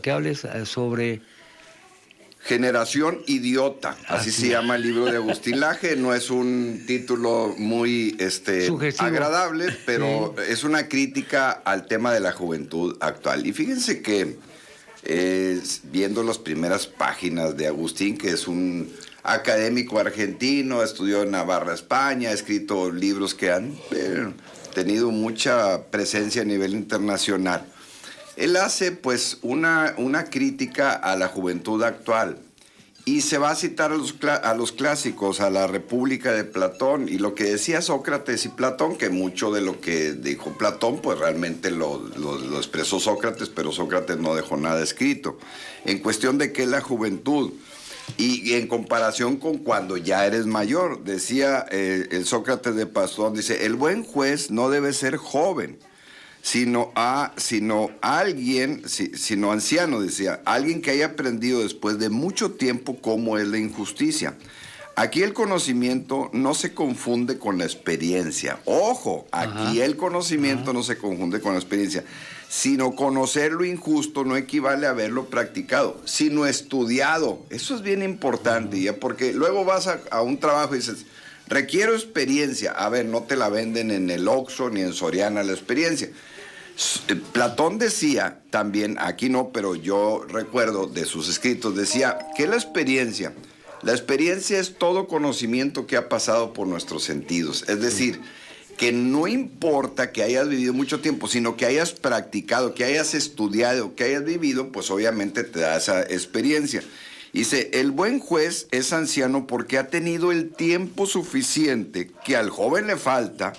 que hables sobre... Generación Idiota, así se llama el libro de Agustín Laje. No es un título muy agradable, pero sí, es una crítica al tema de la juventud actual. Y fíjense que viendo las primeras páginas de Agustín, que es un académico argentino, estudió en Navarra, España, ha escrito libros que han tenido mucha presencia a nivel internacional. Él hace pues una crítica a la juventud actual y se va a citar a los clásicos, a la República de Platón, y lo que decía Sócrates y Platón, que mucho de lo que dijo Platón pues realmente lo expresó Sócrates, pero Sócrates no dejó nada escrito. En cuestión de qué es la juventud y en comparación con cuando ya eres mayor, decía el Sócrates de Platón, dice, el buen juez no debe ser joven, sino anciano, decía, alguien que haya aprendido después de mucho tiempo cómo es la injusticia. Aquí el conocimiento no se confunde con la experiencia. Ojo, aquí el conocimiento no se confunde con la experiencia, sino conocer lo injusto no equivale a haberlo practicado, sino estudiado. Eso es bien importante, ¿ya? Porque luego vas a un trabajo y dices, requiero experiencia. A ver, no te la venden en el Oxxo ni en Soriana la experiencia. Platón decía también, aquí no, pero yo recuerdo de sus escritos, decía que la experiencia es todo conocimiento que ha pasado por nuestros sentidos. Es decir, que no importa que hayas vivido mucho tiempo, sino que hayas practicado, que hayas estudiado, que hayas vivido, pues obviamente te da esa experiencia. Dice, el buen juez es anciano porque ha tenido el tiempo suficiente que al joven le falta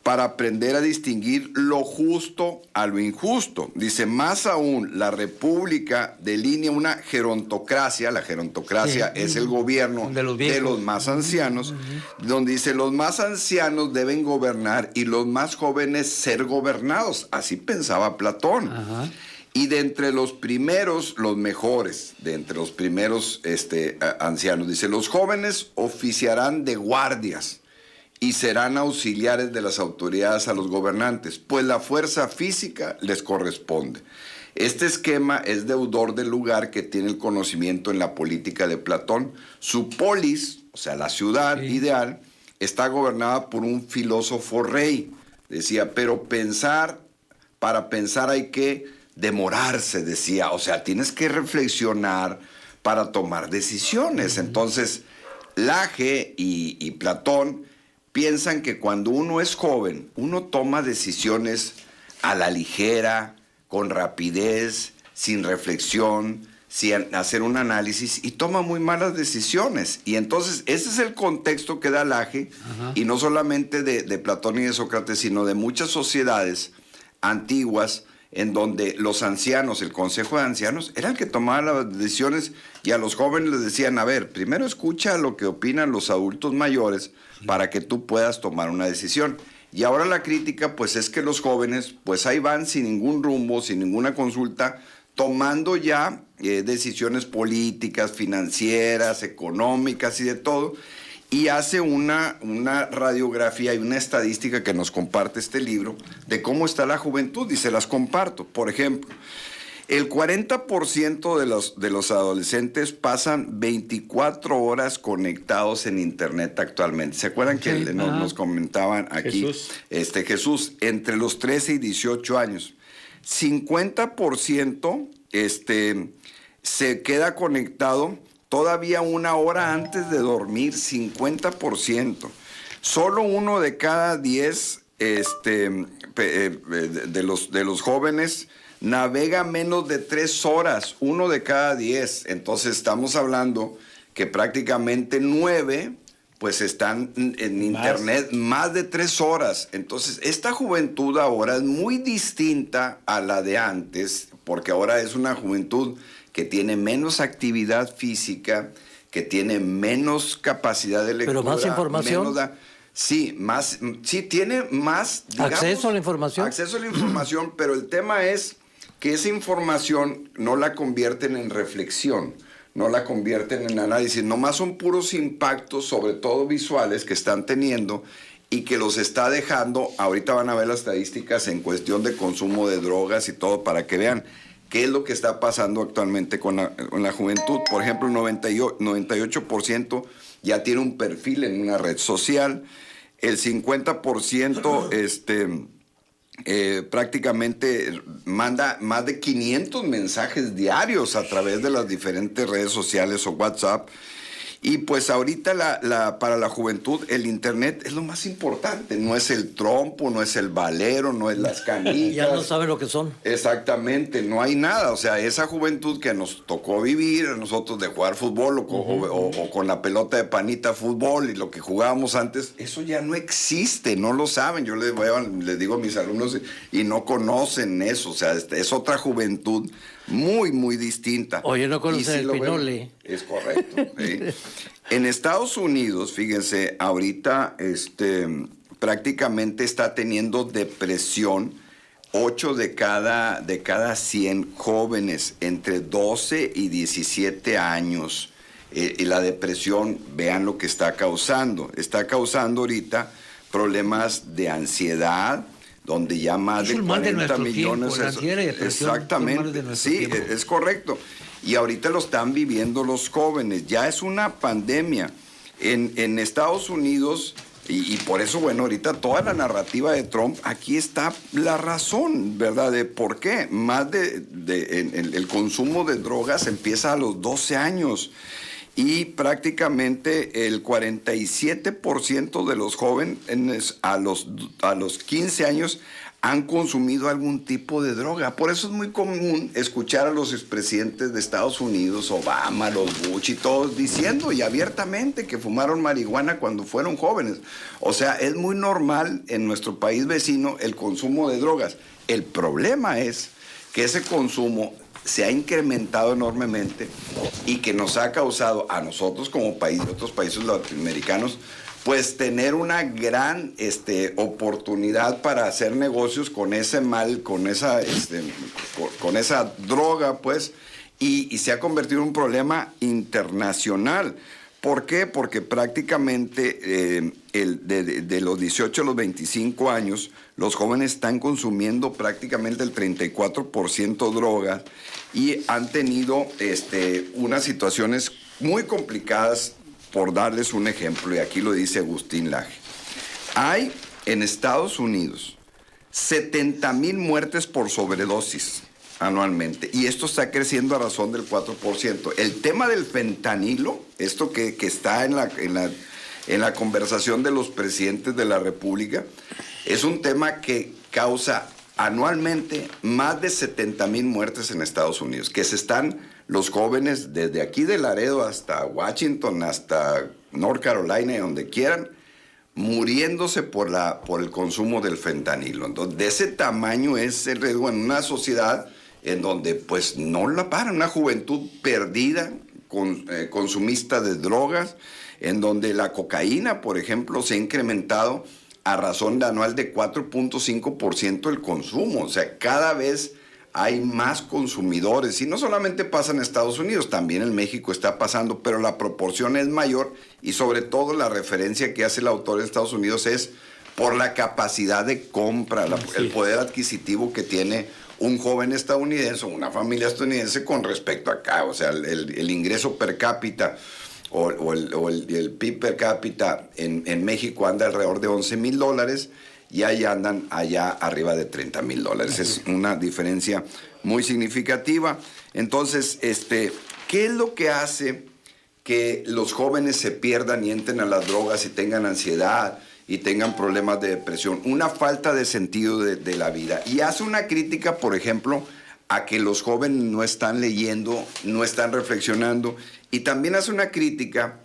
para aprender a distinguir lo justo a lo injusto. Dice, más aún, la república delinea una gerontocracia. La gerontocracia es el gobierno de los más ancianos, donde dice, los más ancianos deben gobernar y los más jóvenes ser gobernados. Así pensaba Platón. Y de entre los primeros, los mejores, de entre los primeros ancianos, dice, los jóvenes oficiarán de guardias y serán auxiliares de las autoridades a los gobernantes, pues la fuerza física les corresponde. Este esquema es deudor del lugar que tiene el conocimiento en la política de Platón. Su polis, o sea, la ciudad ideal, está gobernada por un filósofo rey. Decía, pero para pensar hay que demorarse, decía. O sea, tienes que reflexionar para tomar decisiones. Entonces, Laje y Platón piensan que cuando uno es joven, uno toma decisiones a la ligera, con rapidez, sin reflexión, sin hacer un análisis, y toma muy malas decisiones. Y entonces ese es el contexto que da Laje, y no solamente de Platón y de Sócrates, sino de muchas sociedades antiguas, en donde los ancianos, el consejo de ancianos, era el que tomaba las decisiones, y a los jóvenes les decían, a ver, primero escucha lo que opinan los adultos mayores para que tú puedas tomar una decisión. Y ahora la crítica, pues, es que los jóvenes, pues, ahí van sin ningún rumbo, sin ninguna consulta, tomando ya decisiones políticas, financieras, económicas y de todo, y hace una radiografía y una estadística que nos comparte este libro de cómo está la juventud, y se las comparto. Por ejemplo, el 40% de los adolescentes pasan 24 horas conectados en Internet actualmente. ¿Se acuerdan que nos comentaban aquí? Jesús, entre los 13 y 18 años. 50% se queda conectado todavía una hora antes de dormir, 50%. Solo 1 de cada 10 de los jóvenes navega menos de 3 horas, 1 de cada 10. Entonces estamos hablando que prácticamente 9 pues están en Internet más de 3 horas. Entonces esta juventud ahora es muy distinta a la de antes, porque ahora es una juventud que tiene menos actividad física, que tiene menos capacidad de lectura. Pero más información. Sí, tiene más, digamos, acceso a la información. Acceso a la información, pero el tema es que esa información no la convierten en reflexión, no la convierten en análisis, nomás son puros impactos, sobre todo visuales, que están teniendo y que los está dejando. Ahorita van a ver las estadísticas en cuestión de consumo de drogas y todo para que vean ¿Qué es lo que está pasando actualmente con la juventud? Por ejemplo, el 98% ya tiene un perfil en una red social. El 50% prácticamente manda más de 500 mensajes diarios a través de las diferentes redes sociales o WhatsApp. Y pues ahorita para la juventud el internet es lo más importante. No es el trompo, no es el valero, no es las canicas. Ya no saben lo que son. Exactamente, no hay nada. O sea, esa juventud que nos tocó vivir a nosotros de jugar fútbol o con la pelota de panita fútbol y lo que jugábamos antes, eso ya no existe, no lo saben. Yo les digo a mis alumnos y no conocen eso. O sea, es otra juventud muy, muy distinta. Oye, no conocen el pinole. Es correcto. ¿Sí? En Estados Unidos, fíjense, ahorita prácticamente está teniendo depresión 8 de cada 100 jóvenes entre 12 y 17 años. Y la depresión, vean lo que está causando. Está causando ahorita problemas de ansiedad, donde ya más de 40 millones... Exactamente, sí, es correcto. Y ahorita lo están viviendo los jóvenes. Ya es una pandemia. En Estados Unidos, y por eso, bueno, ahorita toda la narrativa de Trump, aquí está la razón, ¿verdad? De por qué. El consumo de drogas empieza a los 12 años. Y prácticamente el 47% de los jóvenes a los 15 años han consumido algún tipo de droga. Por eso es muy común escuchar a los expresidentes de Estados Unidos, Obama, los Bush y todos diciendo y abiertamente que fumaron marihuana cuando fueron jóvenes. O sea, es muy normal en nuestro país vecino el consumo de drogas. El problema es que ese consumo se ha incrementado enormemente y que nos ha causado a nosotros como país y otros países latinoamericanos pues tener una gran oportunidad para hacer negocios con ese mal, con esa droga, pues, y se ha convertido en un problema internacional. ¿Por qué? Porque prácticamente de los 18 a los 25 años, los jóvenes están consumiendo prácticamente el 34% drogas y han tenido unas situaciones muy complicadas. Por darles un ejemplo, y aquí lo dice Agustín Laje, hay en Estados Unidos 70,000 muertes por sobredosis anualmente, y esto está creciendo a razón del 4%. El tema del fentanilo, esto que está en la conversación de los presidentes de la República, es un tema que causa anualmente más de 70,000 muertes en Estados Unidos, que los jóvenes desde aquí de Laredo hasta Washington, hasta North Carolina y donde quieran, muriéndose por el consumo del fentanilo. Entonces, de ese tamaño es el riesgo en una sociedad en donde pues no la paran, una juventud perdida, consumista de drogas, en donde la cocaína, por ejemplo, se ha incrementado a razón de anual de 4.5% el consumo. O sea, cada vez hay más consumidores, y no solamente pasa en Estados Unidos, también en México está pasando, pero la proporción es mayor, y sobre todo la referencia que hace el autor en Estados Unidos es por la capacidad de compra, el poder adquisitivo que tiene un joven estadounidense o una familia estadounidense con respecto a acá. O sea, el ingreso per cápita o el PIB per cápita en México anda alrededor de $11,000, y ahí andan allá arriba de $30,000. Es una diferencia muy significativa. Entonces, ¿qué es lo que hace que los jóvenes se pierdan y entren a las drogas y tengan ansiedad y tengan problemas de depresión? Una falta de sentido de la vida. Y hace una crítica, por ejemplo, a que los jóvenes no están leyendo, no están reflexionando, y también hace una crítica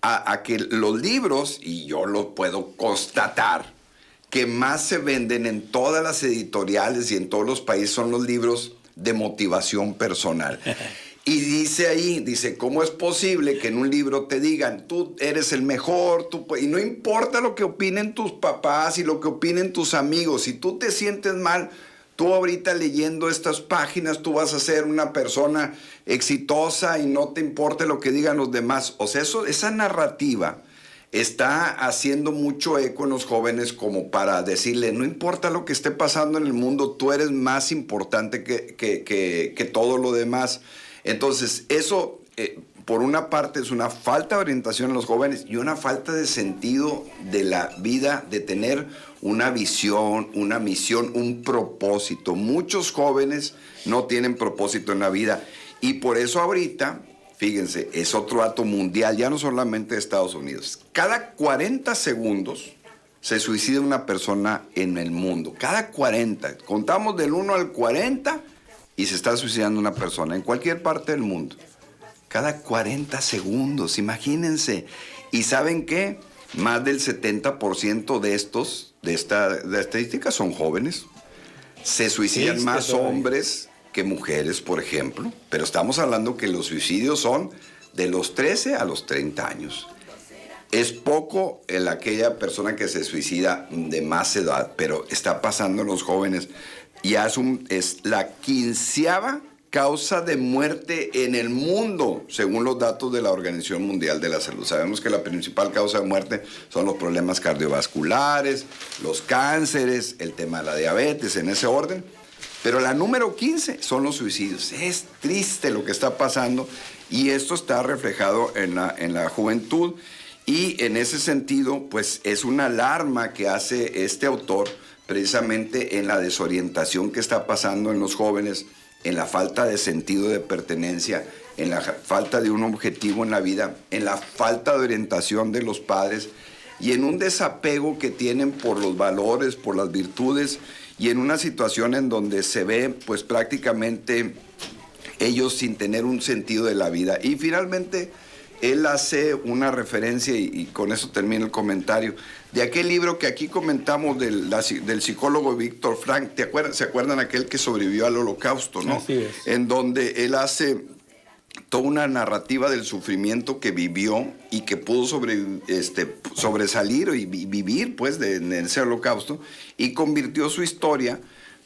a que los libros, y yo lo puedo constatar, que más se venden en todas las editoriales y en todos los países son los libros de motivación personal. Y dice, ¿cómo es posible que en un libro te digan, tú eres el mejor, y no importa lo que opinen tus papás y lo que opinen tus amigos, si tú te sientes mal, tú ahorita leyendo estas páginas, tú vas a ser una persona exitosa y no te importa lo que digan los demás? O sea, esa narrativa está haciendo mucho eco en los jóvenes como para decirle, no importa lo que esté pasando en el mundo, tú eres más importante que todo lo demás. Entonces, eso, por una parte, es una falta de orientación en los jóvenes y una falta de sentido de la vida, de tener una visión, una misión, un propósito. Muchos jóvenes no tienen propósito en la vida y por eso ahorita, fíjense, es otro dato mundial, ya no solamente de Estados Unidos. Cada 40 segundos se suicida una persona en el mundo. Cada 40. Contamos del 1 al 40 y se está suicidando una persona en cualquier parte del mundo. Cada 40 segundos, imagínense. ¿Y saben qué? Más del 70% de esta estadística son jóvenes. Se suicidan más hombres que mujeres, por ejemplo, pero estamos hablando que los suicidios son de los 13 a los 30 años. Es poco en aquella persona que se suicida de más edad, pero está pasando en los jóvenes. Ya es la 15ª causa de muerte en el mundo, según los datos de la Organización Mundial de la Salud. Sabemos que la principal causa de muerte son los problemas cardiovasculares, los cánceres, el tema de la diabetes, en ese orden. Pero la número 15 son los suicidios. Es triste lo que está pasando y esto está reflejado en la juventud y en ese sentido pues es una alarma que hace este autor precisamente en la desorientación que está pasando en los jóvenes, en la falta de sentido de pertenencia, en la falta de un objetivo en la vida, en la falta de orientación de los padres y en un desapego que tienen por los valores, por las virtudes y en una situación en donde se ve pues prácticamente ellos sin tener un sentido de la vida. Y finalmente él hace una referencia, y con eso termino el comentario, de aquel libro que aquí comentamos del psicólogo Víctor Frank. ¿Se acuerdan aquel que sobrevivió al Holocausto, no? Así es. En donde él hace toda una narrativa del sufrimiento que vivió y que pudo sobresalir y vivir pues en ese holocausto y convirtió su historia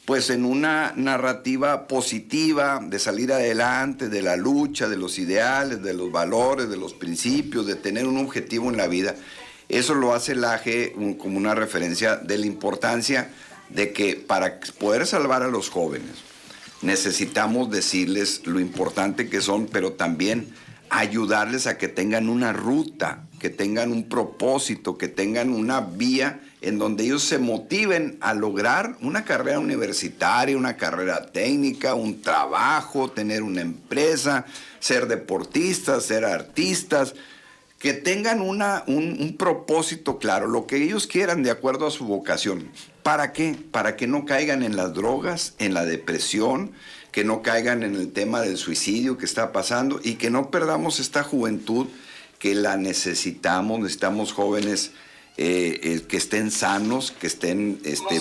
pues en una narrativa positiva de salir adelante, de la lucha, de los ideales, de los valores, de los principios, de tener un objetivo en la vida. Eso lo hace Laje como una referencia de la importancia de que para poder salvar a los jóvenes necesitamos decirles lo importante que son, pero también ayudarles a que tengan una ruta, que tengan un propósito, que tengan una vía en donde ellos se motiven a lograr una carrera universitaria, una carrera técnica, un trabajo, tener una empresa, ser deportistas, ser artistas, que tengan un propósito claro, lo que ellos quieran de acuerdo a su vocación. ¿Para qué? Para que no caigan en las drogas, en la depresión, que no caigan en el tema del suicidio que está pasando y que no perdamos esta juventud que la necesitamos jóvenes que estén sanos, que estén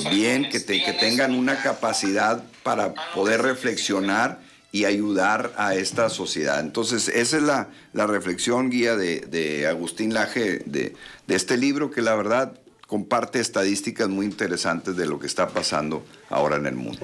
bien, que tengan una capacidad para poder reflexionar y ayudar a esta sociedad. Entonces, esa es la reflexión guía de Agustín Laje de este libro que la verdad comparte estadísticas muy interesantes de lo que está pasando ahora en el mundo.